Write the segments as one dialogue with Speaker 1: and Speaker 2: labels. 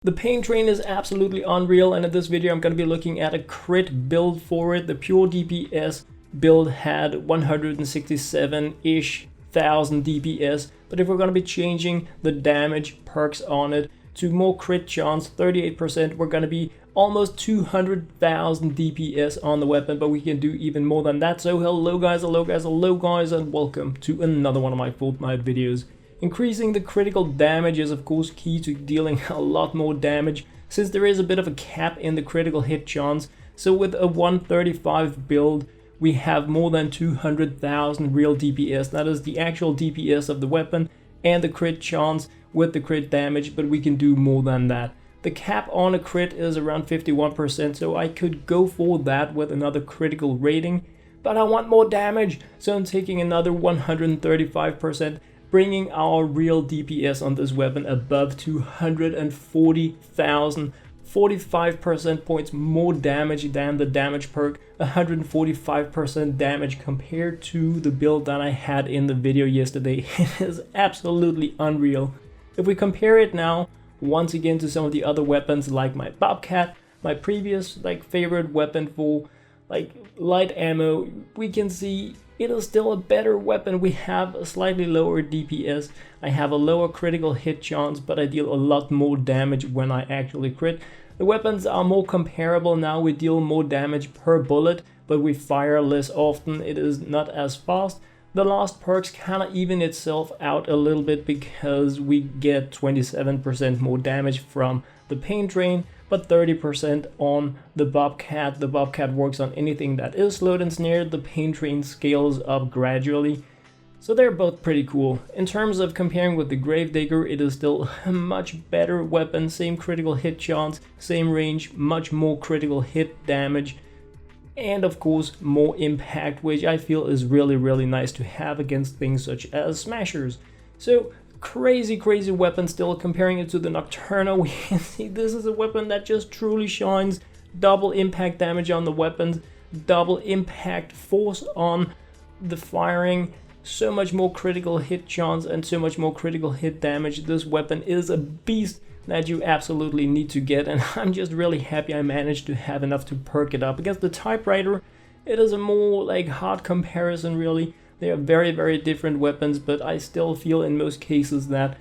Speaker 1: The pain train is absolutely unreal, and in this video I'm going to be looking at a crit build for it. The pure DPS build had 167-ish thousand DPS, but if we're going to be changing the damage perks on it to more crit chance, 38%, we're going to be almost 200,000 DPS on the weapon, but we can do even more than that. So hello guys, and welcome to another one of my Fortnite videos. Increasing the critical damage is of course key to dealing a lot more damage, since there is a bit of a cap in the critical hit chance. So with a 135 build, we have more than 200,000 real DPS. That is the actual DPS of the weapon and the crit chance with the crit damage, but we can do more than that. The cap on a crit is around 51%, so I could go for that with another critical rating, but I want more damage, so I'm taking another 135%. Bringing our real DPS on this weapon above 240,000, 45% points more damage than the damage perk, 145% damage compared to the build that I had in the video yesterday. It is absolutely unreal. If we compare it now, once again, to some of the other weapons like my Bobcat, my previous favorite weapon for light ammo, we can see it is still a better weapon. We have a slightly lower DPS, I have a lower critical hit chance, but I deal a lot more damage when I actually crit. The weapons are more comparable now, we deal more damage per bullet, but we fire less often, it is not as fast. The last perks kind of even itself out a little bit because we get 27% more damage from the pain train, but 30% on the Bobcat. The Bobcat works on anything that is slowed and snared. The pain train scales up gradually. So they're both pretty cool. In terms of comparing with the Gravedigger, it is still a much better weapon. Same critical hit chance, same range, much more critical hit damage, and of course more impact, which I feel is really nice to have against things such as smashers. So crazy weapon. Still comparing it to the Nocturno, we can see this is a weapon that just truly shines. Double impact damage on the weapons, double impact force on the firing, so much more critical hit chance and so much more critical hit damage. This weapon is a beast that you absolutely need to get, and I'm just really happy I managed to have enough to perk it up. Against the Typewriter, it is a more hard comparison really. They are very different weapons, but I still feel in most cases that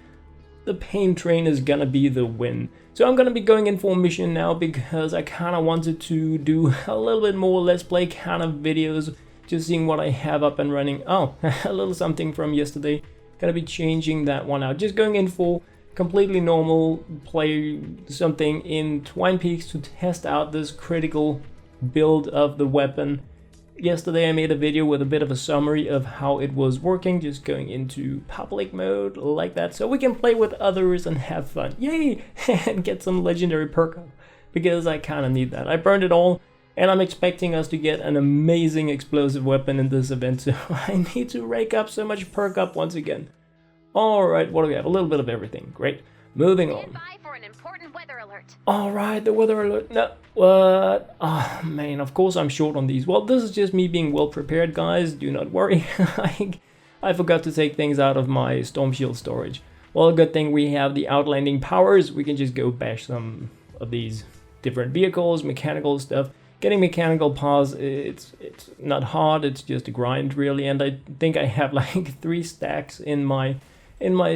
Speaker 1: the pain train is gonna be the win. So I'm gonna be going in for a mission now because I kind of wanted to do a little bit more let's play kind of videos, just seeing what I have up and running. Oh, a little something from yesterday. Gonna be changing that one out. Just going in for completely normal, play something in Twine Peaks to test out this critical build of the weapon. Yesterday I made a video with a bit of a summary of how it was working, just going into public mode like that, so we can play with others and have fun. Yay! And get some legendary perk up, because I kind of need that. I burned it all, and I'm expecting us to get an amazing explosive weapon in this event, so I need to rake up so much perk up once again. Alright, what do we have? A little bit of everything. Great. Moving on. Alright, the weather alert. No, what? Oh man, of course I'm short on these. Well, this is just me being well prepared, guys. Do not worry. I forgot to take things out of my storm shield storage. Well, good thing we have the outlanding powers. We can just go bash some of these different vehicles, mechanical stuff. Getting mechanical paws, it's not hard. It's just a grind really, and I think I have 3 stacks in my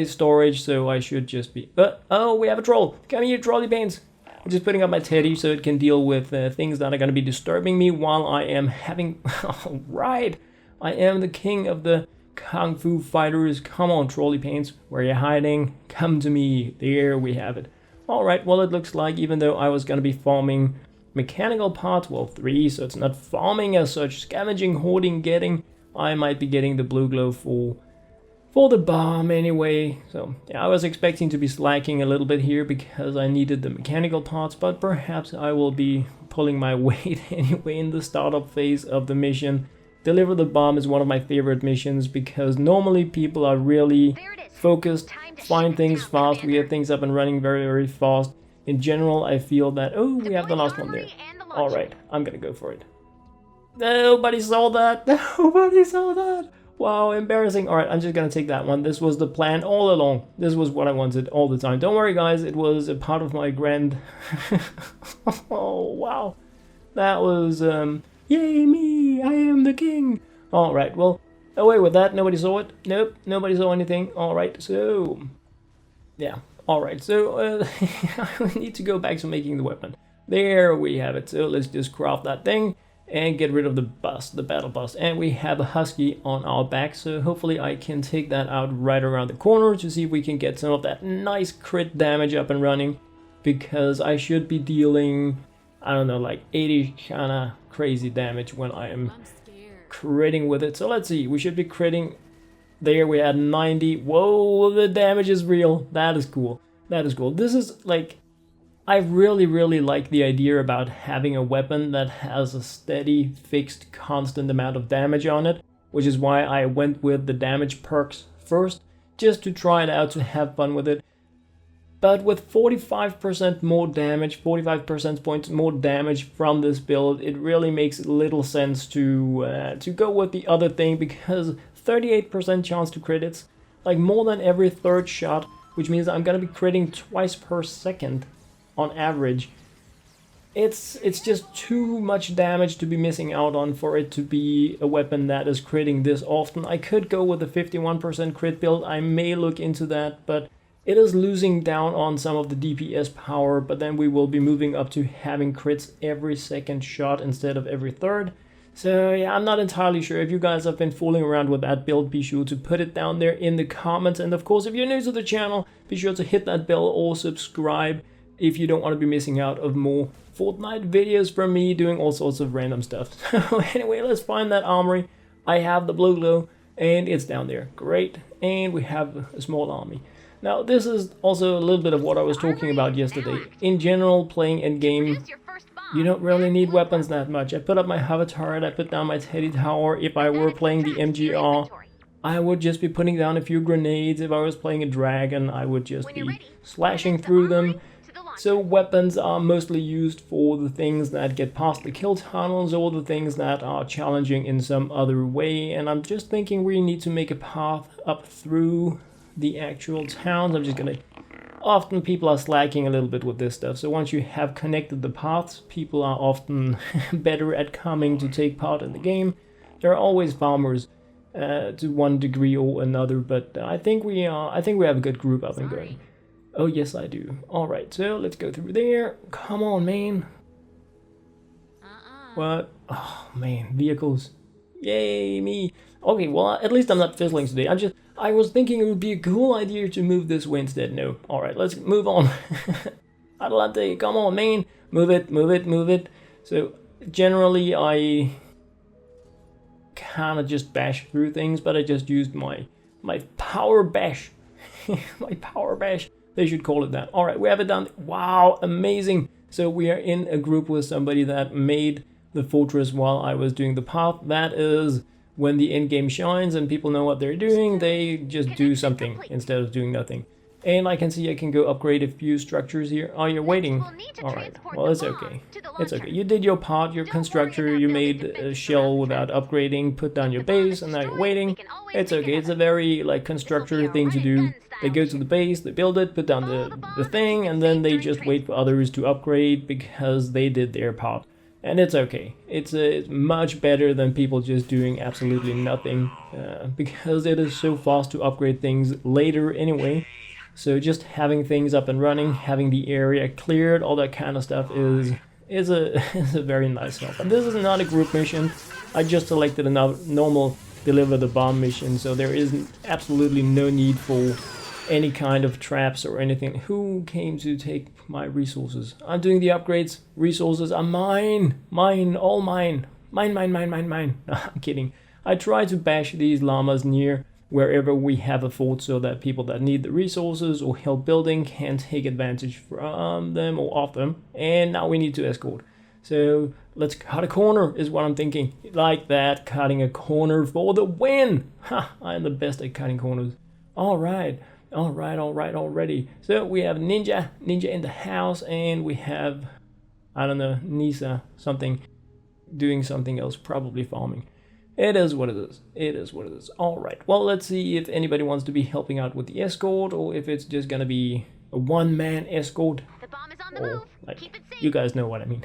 Speaker 1: storage, so I should just be... oh, we have a troll! Come here, trolley pains! I'm just putting up my teddy so it can deal with things that are going to be disturbing me while I am having... Alright! I am the king of the Kung Fu fighters. Come on, trolley pains. Where are you hiding? Come to me. There we have it. Alright, well it looks like even though I was going to be farming mechanical parts, well 3, so it's not farming as such, scavenging, hoarding, getting, I might be getting the blue glow for the bomb anyway. So yeah, I was expecting to be slacking a little bit here because I needed the mechanical parts, but perhaps I will be pulling my weight anyway in the startup phase of the mission. Deliver the bomb is one of my favorite missions because normally people are really focused, find things fast, we get things up and running very fast. In general, I feel that, oh, we have the last one there. Alright, I'm gonna go for it. Nobody saw that! Nobody saw that! Wow, embarrassing. All right, I'm just gonna take that one. This was the plan all along. This was what I wanted all the time. Don't worry, guys. It was a part of my grand... Oh, wow. That was, yay me, I am the king. All right, well, away with that. Nobody saw it. Nope, nobody saw anything. All right, so... Yeah, all right. So, I need to go back to making the weapon. There we have it. So let's just craft that thing and get rid of the bus, the battle bus. And we have a husky on our back, so hopefully I can take that out right around the corner to see if we can get some of that nice crit damage up and running, because I should be dealing, I don't know, like 80 kinda crazy damage when I am critting with it. So let's see, we should be critting. There we had 90. Whoa, the damage is real. That is cool. That is cool. This is like, I really like the idea about having a weapon that has a steady, fixed, constant amount of damage on it, which is why I went with the damage perks first, just to try it out, to have fun with it. But with 45% more damage, 45 percent points more damage from this build, it really makes little sense to go with the other thing, because 38% chance to crit, it's like more than every third shot, which means I'm gonna be critting twice per second. On average, it's just too much damage to be missing out on for it to be a weapon that is critting this often. I could go with a 51% crit build, I may look into that, but it is losing down on some of the DPS power, but then we will be moving up to having crits every second shot instead of every third. So yeah, I'm not entirely sure. If you guys have been fooling around with that build, be sure to put it down there in the comments. And of course, if you're new to the channel, be sure to hit that bell or subscribe if you don't want to be missing out of more Fortnite videos from me doing all sorts of random stuff. So anyway, let's find that armory. I have the blue glow and it's down there. Great. And we have a small army. Now this is also a little bit of what I was talking about yesterday. In general, playing endgame, you don't really need weapons that much. I put up my hover turret, I put down my teddy tower. If I were playing the MGR, I would just be putting down a few grenades. If I was playing a dragon, I would just be slashing through them. So weapons are mostly used for the things that get past the kill tunnels, or the things that are challenging in some other way. And I'm just thinking we need to make a path up through the actual towns. I'm just gonna... Often people are slacking a little bit with this stuff, so once you have connected the paths, people are often better at coming to take part in the game. There are always farmers to one degree or another, but I think we have a good group up and going. Oh yes, I do. Alright, so let's go through there. Come on, man. What? Oh man, vehicles. Yay, me. Okay, well, at least I'm not fizzling today. I was thinking it would be a cool idea to move this way instead. No. Alright, let's move on. Adelante, come on, man. Move it, move it, move it. So, generally, I kind of just bash through things, but I just used my power bash. My power bash. They should call it that. Alright, we have it done. Wow, amazing. So we are in a group with somebody that made the fortress while I was doing the path. That is when the end game shines and people know what they're doing, they just do something instead of doing nothing. And I can see I can go upgrade a few structures here. Oh, you're waiting. Alright, well, it's okay. It's okay. You did your part, your constructor, you made a shell without upgrading, put down your base, and now you're waiting. It's okay. It's a very, like, constructor thing to do. They go to the base, they build it, put down the thing, and then they just wait for others to upgrade because they did their part. And it's okay. It's much better than people just doing absolutely nothing, because it is so fast to upgrade things later anyway. So just having things up and running, having the area cleared, all that kind of stuff is a very nice help. And this is not a group mission. I just selected a normal deliver the bomb mission, so there is absolutely no need for any kind of traps or anything. Who came to take my resources? I'm doing the upgrades. Resources are mine. Mine. All mine. Mine. No, I'm kidding. I try to bash these llamas near wherever we have a fort so that people that need the resources or help building can take advantage from them or of them. And now we need to escort. So let's cut a corner is what I'm thinking. Like that, cutting a corner for the win. Ha, I'm the best at cutting corners. Alright. Already. So we have Ninja in the house, and we have, I don't know, Nisa, something, doing something else, probably farming. It is what it is. It is what it is. Alright, well, let's see if anybody wants to be helping out with the escort, or if it's just gonna be a one-man escort.
Speaker 2: The bomb is on the move.
Speaker 1: Like,
Speaker 2: Keep it safe.
Speaker 1: you guys know what I mean.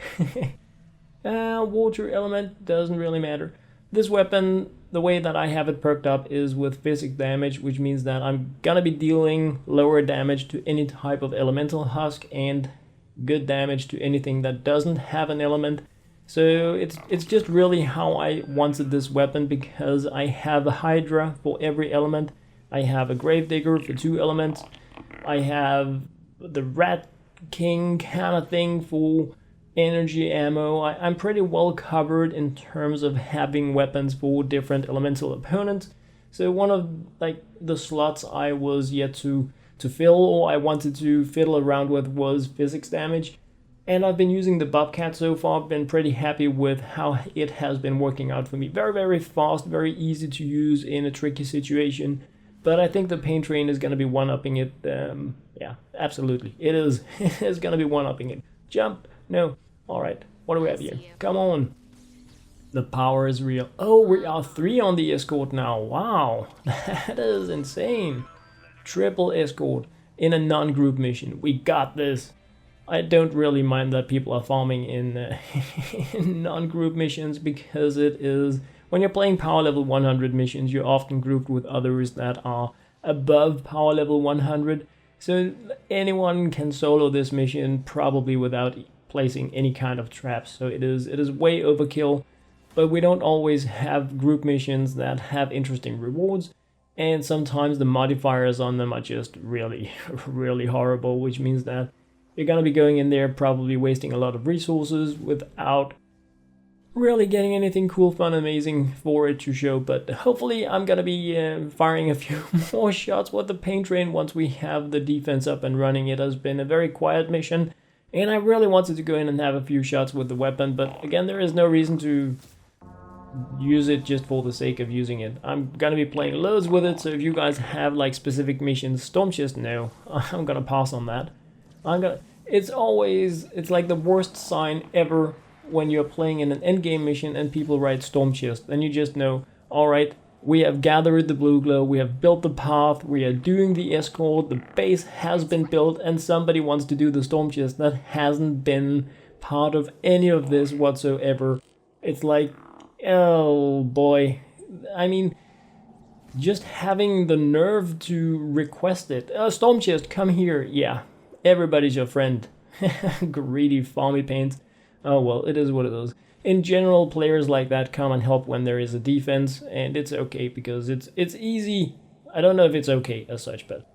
Speaker 1: Water element doesn't really matter. This weapon, the way that I have it perked up is with physics damage, which means that I'm gonna be dealing lower damage to any type of elemental husk and good damage to anything that doesn't have an element. So it's just really how I wanted this weapon, because I have a Hydra for every element. I have a Gravedigger for 2 elements. I have the Rat King kind of thing for energy ammo. I'm pretty well covered in terms of having weapons for different elemental opponents. So one of like the slots I was yet to fill, or I wanted to fiddle around with, was physics damage. And I've been using the Bobcat so far, been pretty happy with how it has been working out for me. Very, very fast, very easy to use in a tricky situation. But I think the paint train is going to be one-upping it. Yeah, absolutely. It is. It's going to be one-upping it. Jump. No. All right. What do we have here? Come on. The power is real. Oh, we are 3 on the escort now. Wow. That is insane. Triple escort in a non-group mission. We got this. I don't really mind that people are farming in, in non-group missions, because it is, when you're playing power level 100 missions, you're often grouped with others that are above power level 100. So anyone can solo this mission probably without placing any kind of traps. So it is way overkill, but we don't always have group missions that have interesting rewards. And sometimes the modifiers on them are just really, really horrible, which means that you're gonna be going in there probably wasting a lot of resources without really getting anything cool, fun, amazing for it to show. But hopefully I'm gonna be firing a few more shots with the paint train once we have the defense up and running. It has been a very quiet mission, and I really wanted to go in and have a few shots with the weapon, but again, there is no reason to use it just for the sake of using it. I'm gonna be playing loads with it, so if you guys have like specific missions, Storm Chest, no, I'm gonna pass on that. It's like the worst sign ever when you're playing in an endgame mission and people write Storm Chest. Then you just know, alright, we have gathered the blue glow, we have built the path, we are doing the escort, the base has been built, and somebody wants to do the Storm Chest that hasn't been part of any of this whatsoever. It's like, oh boy. I mean, just having the nerve to request it. Storm Chest, come here. Yeah. Everybody's your friend. Greedy farmy paints. Oh well, it is what it is. In general, players like that come and help when there is a defense, and it's okay because it's easy. I don't know if it's okay as such, but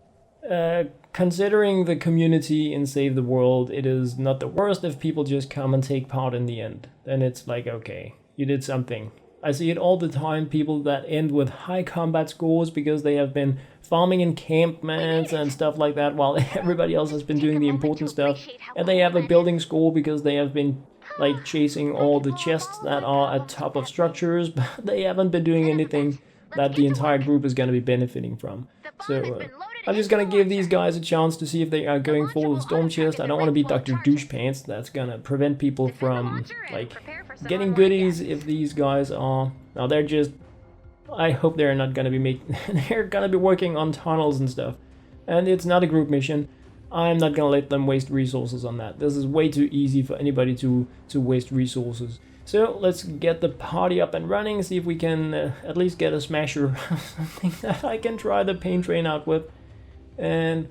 Speaker 1: considering the community in Save the World, it is not the worst if people just come and take part in the end. Then it's like, okay, you did something. I see it all the time, people that end with high combat scores because they have been farming encampments and stuff like that while everybody else has been doing the important stuff. And they have a building score because they have been like chasing all the chests that are at top of structures, but they haven't been doing anything that the entire group is going to be benefiting from. So I'm just going to give these guys a chance to see if they are going full of Storm Chest. I don't want to be Dr. Douchepants. That's going to prevent people from like getting goodies if these guys are... Now they're just... I hope they're not going to be making... they're going to be working on tunnels and stuff. And it's not a group mission. I'm not going to let them waste resources on that. This is way too easy for anybody to waste resources. So let's get the party up and running, see if we can at least get a smasher, something that I can try the paint train out with. And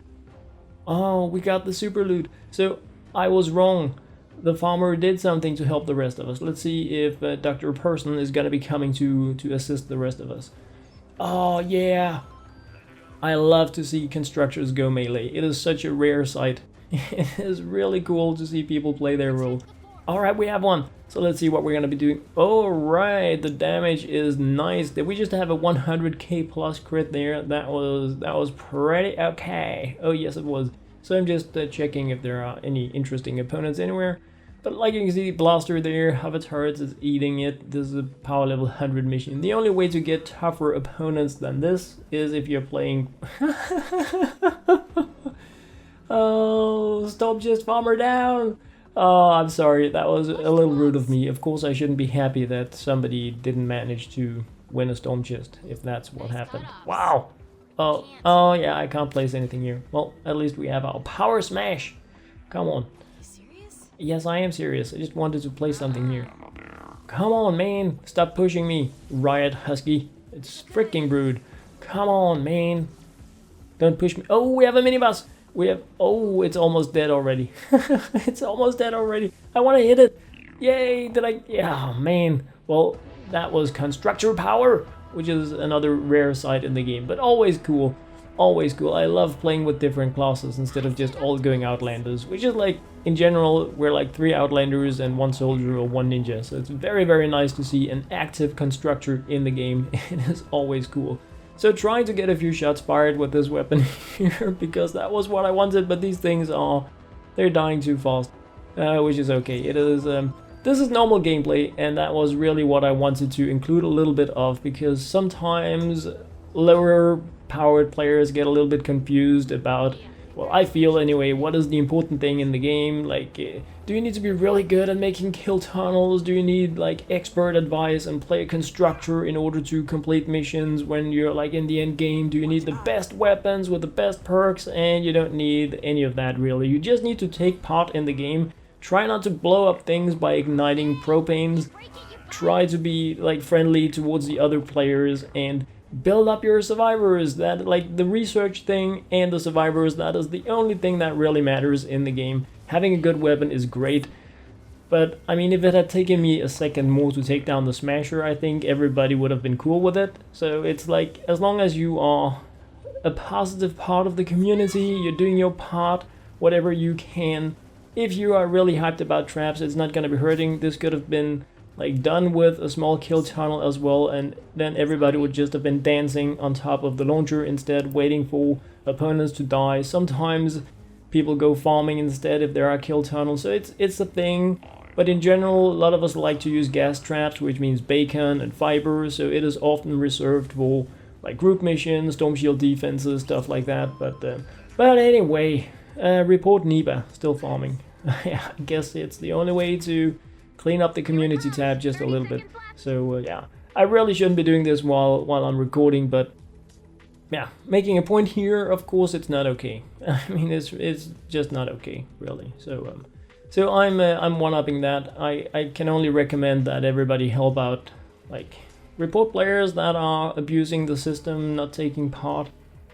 Speaker 1: oh, we got the super loot. So I was wrong. The farmer did something to help the rest of us. Let's see if Dr. Person is going to be coming to assist the rest of us. Oh yeah, I love to see constructors go melee. It is such a rare sight. It is really cool to see people play their role. Alright, we have one. So let's see what we're going to be doing. Alright, the damage is nice. Did we just have a 100k plus crit there? That was pretty okay. Oh yes, it was. So I'm just checking if there are any interesting opponents anywhere. But like you can see, Blaster there, half its hearts is eating it. This is a power level 100 mission. The only way to get tougher opponents than this is if you're playing... Oh, stop just farmer down! Oh, I'm sorry, that was a little rude of me. Of course I shouldn't be happy that somebody didn't manage to win a storm chest, if that's what happened. Wow! Oh yeah, I can't place anything here. Well, at least we have our power smash. Come on.
Speaker 2: You serious?
Speaker 1: Yes, I am serious. I just wanted to play something here. Come on, man. Stop pushing me, Riot Husky. It's freaking rude. Come on, man. Don't push me. Oh, we have a minibus. We have... Oh, it's almost dead already. It's almost dead already. I want to hit it. Yay, did I... Yeah, man. Well, that was constructor power, which is another rare sight in the game, but always cool. Always cool. I love playing with different classes instead of just all going Outlanders, which is like, in general, we're like 3 Outlanders and 1 soldier or 1 ninja, so it's very, very nice to see an active constructor in the game. It is always cool. So trying to get a few shots fired with this weapon here, because that was what I wanted, but these things are, they're dying too fast, which is okay. It is, this is normal gameplay, and that was really what I wanted to include a little bit of, because sometimes lower powered players get a little bit confused about, well, I feel anyway, what is the important thing in the game? Like, do you need to be really good at making kill tunnels? Do you need like expert advice and play a constructor in order to complete missions when you're like in the end game? Do you need the best weapons with the best perks? And you don't need any of that really. You just need to take part in the game. Try not to blow up things by igniting propanes. Try to be like friendly towards the other players and build up your survivors. That, like, the research thing and the survivors, that is the only thing that really matters in the game. Having a good weapon is great, but I mean, if it had taken me a second more to take down the Smasher, I think everybody would have been cool with it. So it's like, as long as you are a positive part of the community, you're doing your part, whatever you can. If you are really hyped about traps, it's not gonna be hurting. This could have been like done with a small kill tunnel as well, and then everybody would just have been dancing on top of the launcher instead, waiting for opponents to die. Sometimes people go farming instead if there are kill tunnels, so it's a thing. But in general, a lot of us like to use gas traps, which means bacon and fiber, so it is often reserved for like group missions, storm shield defenses, stuff like that. But anyway, report Neba still farming. Yeah, I guess it's the only way to clean up the community tab just a little bit. So yeah, I really shouldn't be doing this while I'm recording, but yeah, making a point here, of course it's not okay. I mean, it's just not okay, really. So so I'm one-upping that. I can only recommend that everybody help out, like, report players that are abusing the system, not taking part.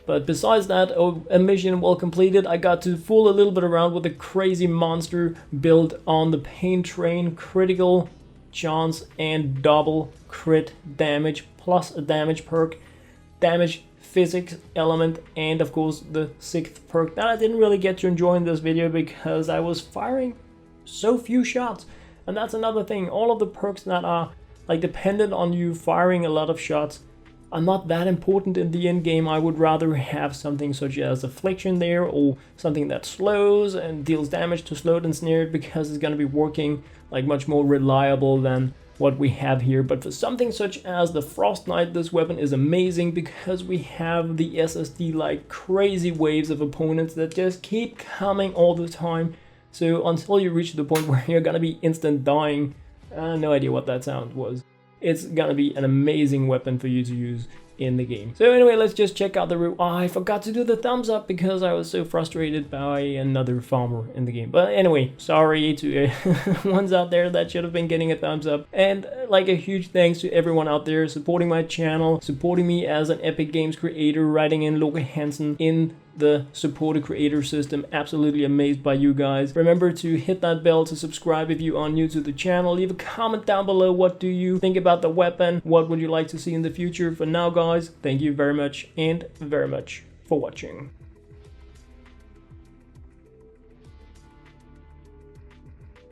Speaker 1: But besides that, a mission well completed. I got to fool a little bit around with a crazy monster built on the pain train, critical chance and double crit damage, plus a damage perk, damage physics element, and of course the 6th perk that I didn't really get to enjoy in this video because I was firing so few shots. And that's another thing, all of the perks that are like dependent on you firing a lot of shots are not that important in the end game. I would rather have something such as Affliction there, or something that slows and deals damage to slowed and snared, because it's going to be working like much more reliable than what we have here. But for something such as the Frostnite, this weapon is amazing because we have the SSD like crazy waves of opponents that just keep coming all the time. So until you reach the point where you're gonna be instant dying, no idea what that sound was. It's gonna be an amazing weapon for you to use in the game. So anyway, let's just check out the Oh, I forgot to do the thumbs up because I was so frustrated by another farmer in the game. But anyway, sorry to ones out there that should have been getting a thumbs up. And like a huge thanks to everyone out there supporting my channel, supporting me as an Epic Games creator, writing in LokeHansen in the supported creator system. Absolutely amazed by you guys. Remember to hit that bell to subscribe if you are new to the channel. Leave a comment down below. What do you think about the weapon? What would you like to see in the future? For now, guys, thank you very much and very much for watching.